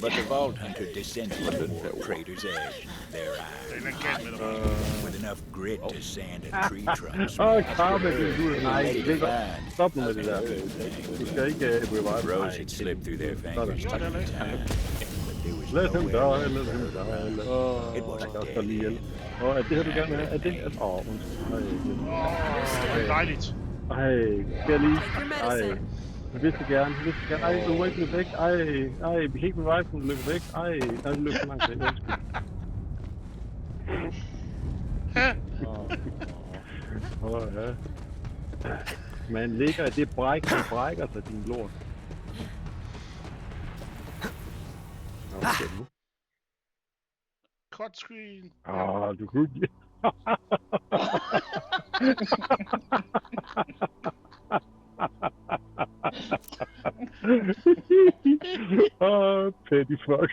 But the Vault Hunter descended toward Crater's edge. Their eyes with enough grit to sand a tree trunk. Karma, nej, det ligger. Stop nu med det der. Du skal ikke revive. Rose had slipped through their fingers Sådan. 2 times. But there was Let him no die, way let him die. It wasn't Jeg dead skal lige hjælpe. Er det her, du gerne vil have? Er det? Dejligt. Skal jeg lige? Jeg vidste gerne. Ej, du må ikke løbe væk. Ej, vi kan ikke revive, du løber væk. Ej, du løber så langt væk. Ja. Man ligger i det bræk, man brækker sig din lort. Okay, nu. Cut screen. Du kunne ikke. Petty fuck.